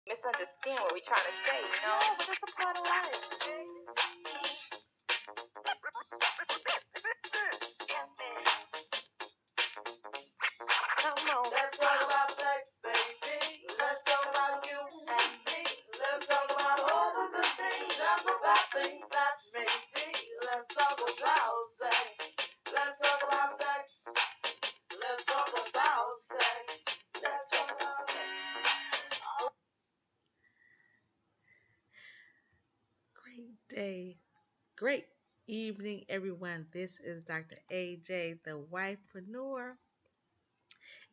misunderstand what we're trying to say, you know? Yeah, but that's a part of life. Come on. Let's talk about sex, baby. Let's talk about you and me. Let's talk about all the good things and the bad things that may be. Let's talk about sex. Let's talk about sex. Let's talk about sex. Let's talk about sex. Great day, great evening, everyone. This is Dr. AJ, the wifepreneur,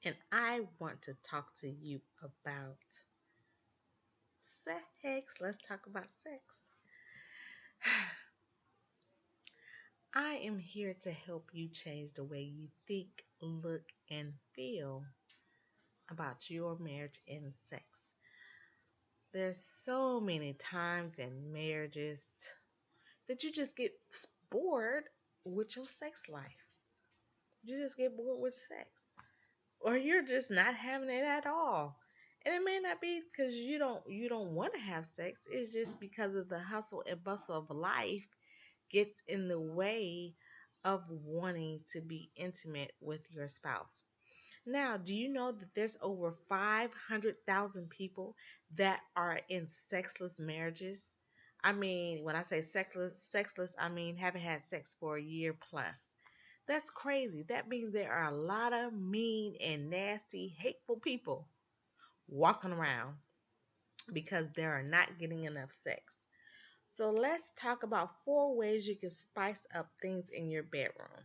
and I want to talk to you about sex. Let's talk about sex. I am here to help you change the way you think, look, and feel about your marriage and sex. There's so many times in marriages that you just get bored with your sex life. You just get bored with sex. Or you're just not having it at all. And it may not be because you don't want to have sex. It's just because of the hustle and bustle of life gets in the way of wanting to be intimate with your spouse. Now, do you know that there's over 500,000 people that are in sexless marriages? I mean, when I say sexless, I mean haven't had sex for a year plus. That's crazy. That means there are a lot of mean and nasty, hateful people walking around because they are not getting enough sex. So let's talk about 4 ways you can spice up things in your bedroom.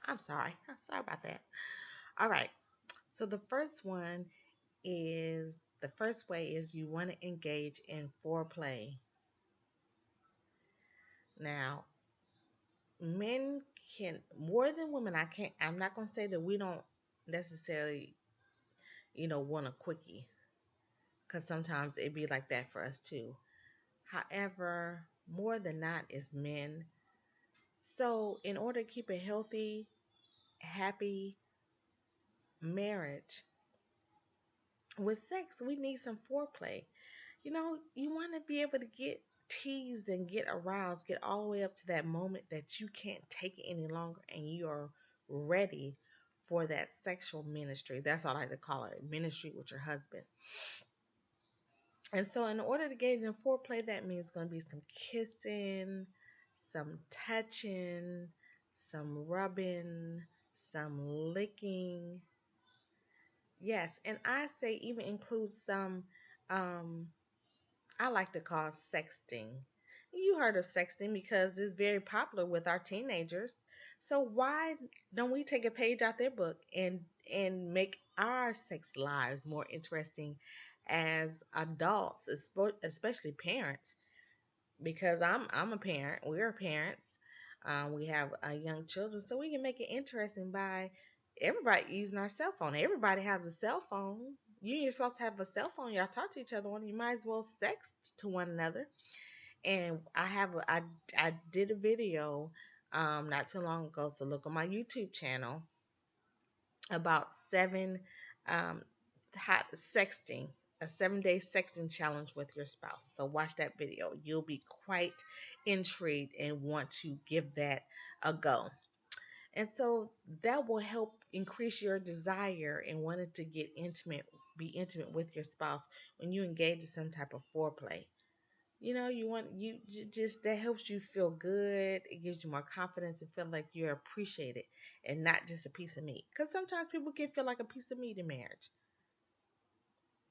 I'm sorry. I'm sorry about that. All right. So the first way is you want to engage in foreplay. Now, men can more than women. I'm not going to say that we don't necessarily, want a quickie, because sometimes it be like that for us too. However, more than not is men. So, in order to keep a healthy, happy marriage with sex, we need some foreplay. You want to be able to get teased and get aroused, get all the way up to that moment that you can't take it any longer and you are ready for that sexual ministry. That's all I like to call it, ministry with your husband. And so, in order to get in foreplay, that means going to be some kissing, some touching, some rubbing, some licking. Yes, and I say even include some, um, I like to call sexting. You heard of sexting because it's very popular with our teenagers. So why don't we take a page out their book and make our sex lives more interesting as adults, especially parents? Because I'm a parent, we're parents, we have young children, so we can make it interesting by everybody using our cell phone. Everybody has a cell phone. You're supposed to have a cell phone. Y'all talk to each other on. You might as well sext to one another. And I did a video not too long ago, so look on my YouTube channel about seven um, hot sexting, a 7-day sexting challenge with your spouse. So watch that video. You'll be quite intrigued and want to give that a go. And so that will help increase your desire and wanting to be intimate with your spouse when you engage in some type of foreplay. Just that helps you feel good. It gives you more confidence and feel like you're appreciated and not just a piece of meat. Because sometimes people can feel like a piece of meat in marriage.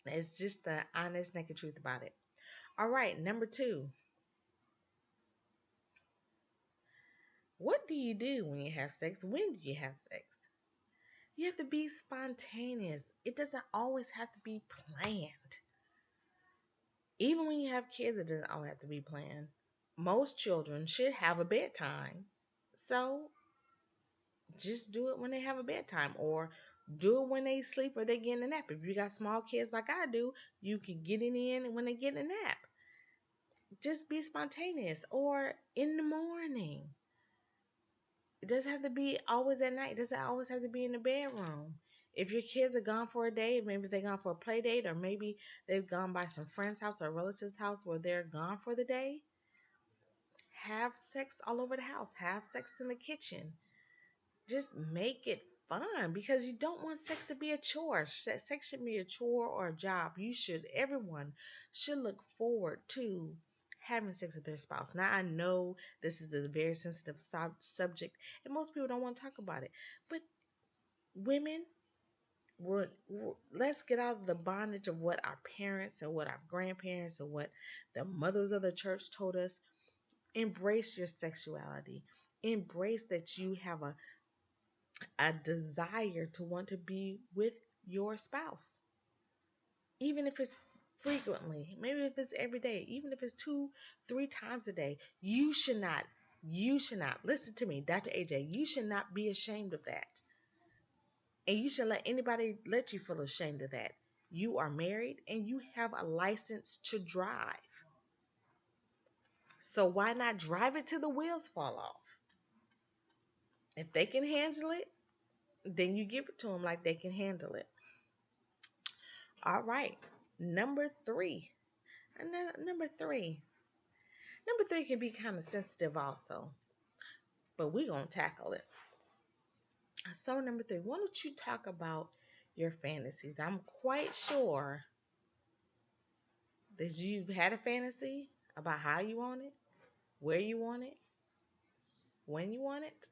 It's just the honest, naked truth about it. All right, number 2. What do you do when you have sex? When do you have sex? You have to be spontaneous. It doesn't always have to be planned. Even when you have kids, it doesn't always have to be planned. Most children should have a bedtime. So just do it when they have a bedtime, or Do it when they sleep or they get in a nap. If you got small kids like I do, you can get it in when they get in a nap. Just be spontaneous or in the morning. It doesn't have to be always at night. It doesn't always have to be in the bedroom. If your kids are gone for a day, maybe they're gone for a play date, or maybe they've gone by some friend's house or relative's house where they're gone for the day, have sex all over the house. Have sex in the kitchen. Just make it fun because you don't want sex to be a chore. Sex should be a chore or a job. Everyone should look forward to having sex with their spouse. Now, I know this is a very sensitive subject and most people don't want to talk about it. But women, let's get out of the bondage of what our parents and what our grandparents and what the mothers of the church told us. Embrace your sexuality. Embrace that you have a desire to want to be with your spouse. Even if it's frequently, maybe if it's every day, even if it's 2-3 times a day, you should not, listen to me, Dr. AJ, you should not be ashamed of that. And you should let anybody let you feel ashamed of that. You are married and you have a license to drive. So why not drive it till the wheels fall off? If they can handle it, then you give it to them like they can handle it. All right. Number three. And then number three. Number three can be kind of sensitive also. But we're going to tackle it. So number three, why don't you talk about your fantasies? I'm quite sure that you've had a fantasy about how you want it, where you want it, when you want it.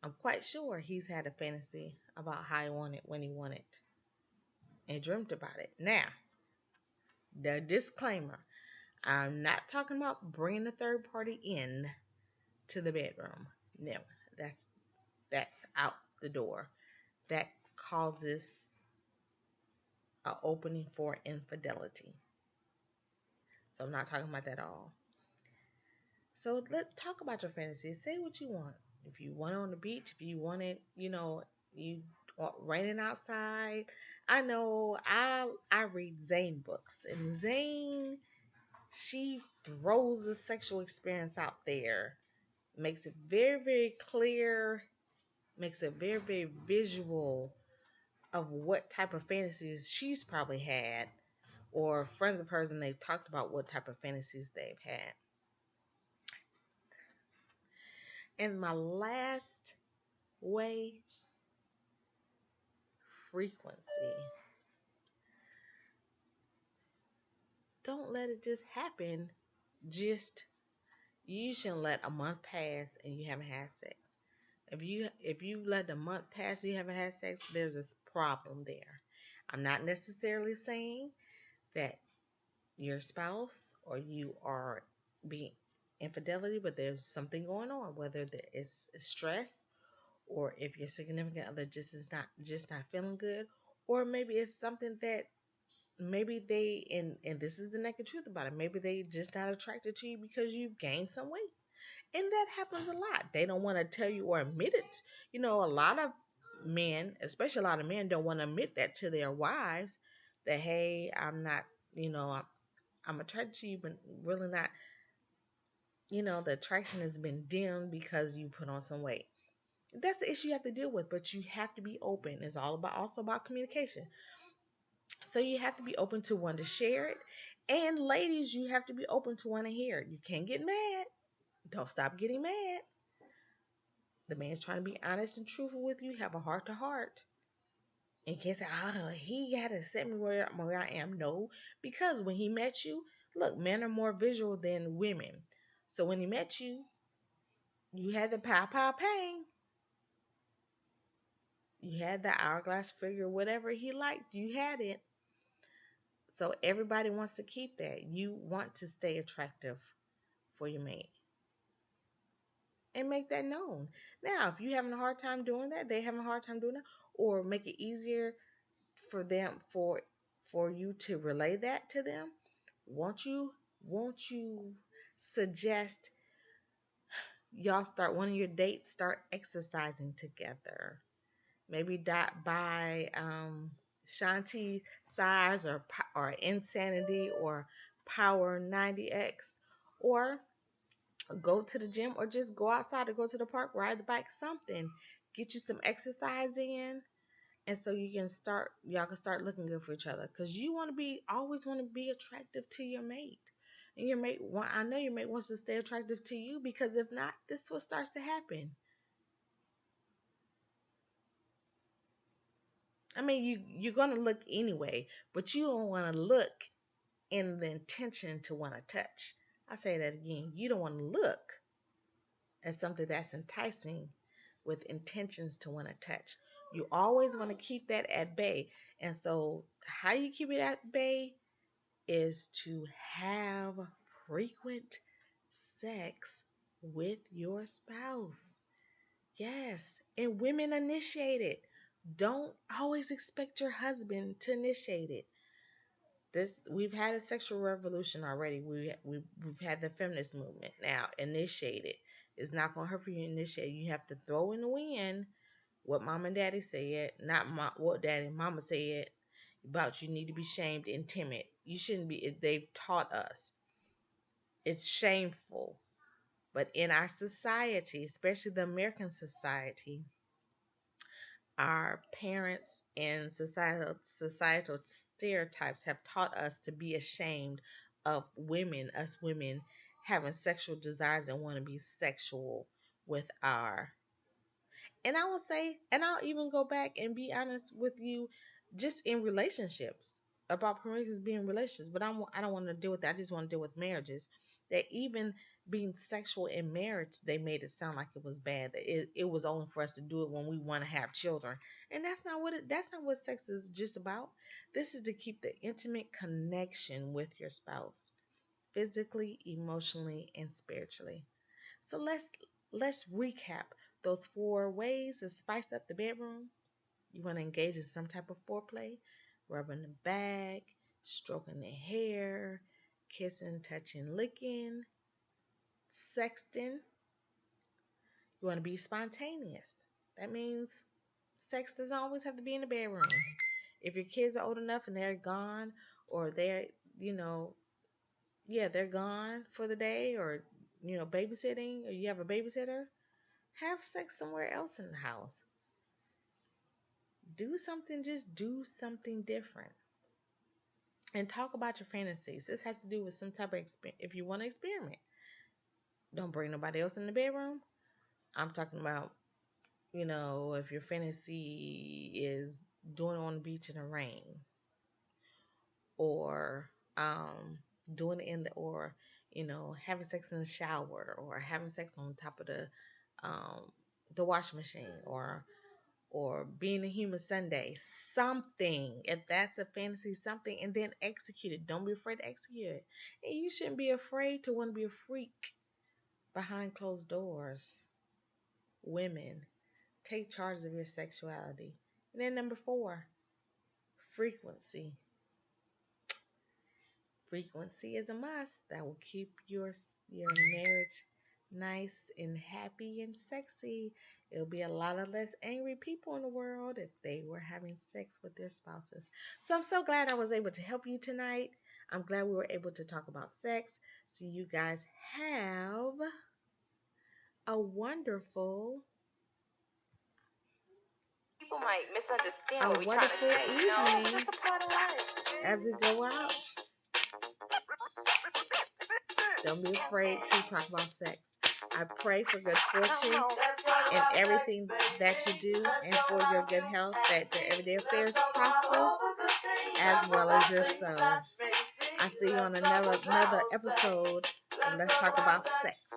I'm quite sure he's had a fantasy about how he wanted it, when he wanted it, and dreamt about it. Now, the disclaimer, I'm not talking about bringing a third party in to the bedroom. No, that's out the door. That causes an opening for infidelity. So I'm not talking about that at all. So let's talk about your fantasies. Say what you want. If you want it on the beach, if you want it, you want raining outside. I know I read Zane books, and Zane, she throws the sexual experience out there, makes it very, very clear, makes it very, very visual of what type of fantasies she's probably had, or friends of hers, and they've talked about what type of fantasies they've had. And my last way, frequency. Don't let it just happen. You shouldn't let a month pass and you haven't had sex. If you let a month pass and you haven't had sex, there's a problem there. I'm not necessarily saying that your spouse or you are being infidelity, but there's something going on, whether there is stress, or if your significant other just not feeling good, or maybe it's something that maybe they, and this is the naked truth about it, maybe they just not attracted to you because you've gained some weight. And that happens a lot. They don't want to tell you or admit it. A lot of men, especially a lot of men, don't want to admit that to their wives, that hey, I'm not, I'm attracted to you, but really not, the attraction has been dimmed because you put on some weight. That's the issue you have to deal with, but you have to be open. It's all about also about communication. So you have to be open to want to share it. And ladies, you have to be open to want to hear it. You can't get mad. Don't stop getting mad. The man's trying to be honest and truthful with you. Have a heart to heart. And can't say, he got to set me where I am. No, because when he met you, look, men are more visual than women. So when he met you, you had the pow pow pang. You had the hourglass figure, whatever he liked, you had it. So everybody wants to keep that. You want to stay attractive for your mate. And make that known. Now, if you're having a hard time doing that, they having a hard time doing that, or make it easier for them for you to relay that to them, won't you suggest y'all start one of your dates, start exercising together? maybe buy Shanti Size or Insanity or Power 90X, or go to the gym, or just go outside or go to the park, ride the bike, something. Get you some exercise in, and so y'all can start looking good for each other, because you always want to be attractive to your mate. And I know your mate wants to stay attractive to you, because if not, this is what starts to happen. I mean, you're gonna look anyway, but you don't want to look in the intention to want to touch. I say that again. You don't want to look at something that's enticing with intentions to want to touch. You always want to keep that at bay. And so, how you keep it at bay is to have frequent sex with your spouse. Yes, and women initiate it. Don't always expect your husband to initiate it. We've had a sexual revolution already. We've had the feminist movement. Now initiate it. It's not gonna hurt for you to initiate. You have to throw in the wind what mom and daddy said, not what daddy and mama said about you need to be shamed and timid. You shouldn't be. They've taught us it's shameful, but in our society, especially the American society, our parents and societal stereotypes have taught us to be ashamed of us women having sexual desires and want to be sexual with our. And I will say, and I'll even go back and be honest with you, just in relationships, about promiscuous being relationships. But I don't want to deal with that. I just want to deal with marriages. That even being sexual in marriage, they made it sound like it was bad. That it was only for us to do it when we want to have children, and that's not what sex is just about. This is to keep the intimate connection with your spouse, physically, emotionally, and spiritually. So let's recap those 4 ways to spice up the bedroom. You want to engage in some type of foreplay, rubbing the back, stroking the hair, kissing, touching, licking, sexting. You want to be spontaneous. That means sex doesn't always have to be in the bedroom. If your kids are old enough and they're gone, or you know, they're gone for the day, or babysitting, or you have a babysitter, have sex somewhere else in the house. Just do something different. And talk about your fantasies. This has to do with some type of if you want to experiment. Don't bring nobody else in the bedroom. I'm talking about, if your fantasy is doing it on the beach in the rain, or doing it having sex in the shower, or having sex on top of the washing machine, or being a human Sunday, something. If that's a fantasy, something, and then execute it. Don't be afraid to execute it. And you shouldn't be afraid to want to be a freak behind closed doors. Women, take charge of your sexuality. And then number 4, frequency. Frequency is a must. That will keep your marriage nice and happy and sexy. It'll be a lot of less angry people in the world if they were having sex with their spouses. So I'm so glad I was able to help you tonight. I'm glad we were able to talk about sex. So you guys have a wonderful People might misunderstand a what we're trying to wonderful say. You know, evening it's a part of life. as we go out. Don't be afraid to talk about sex. I pray for good fortune in everything that you do, and for your good health, that your everyday affairs prospers as well as your soul. I see you on another episode of Let's Talk About Sex.